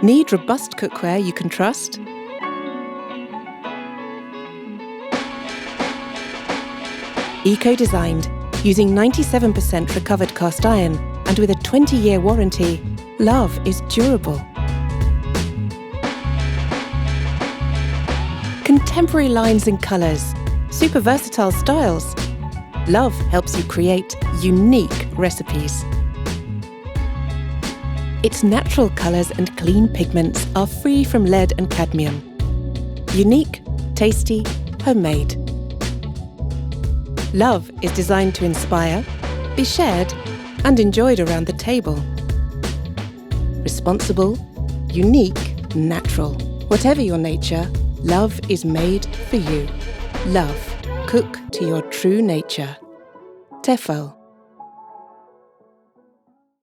Need robust cookware you can trust? Eco-designed, using 97% recovered cast iron and with a 20-year warranty, LOV is durable. Contemporary lines and colours, super versatile styles. LOV helps you create unique recipes. Its natural colours and clean pigments are free from lead and cadmium. Unique, tasty, homemade. LOV is designed to inspire, be shared and enjoyed around the table. Responsible, unique, natural. Whatever your nature, LOV is made for you. LOV. Cook to your true nature. Tefal.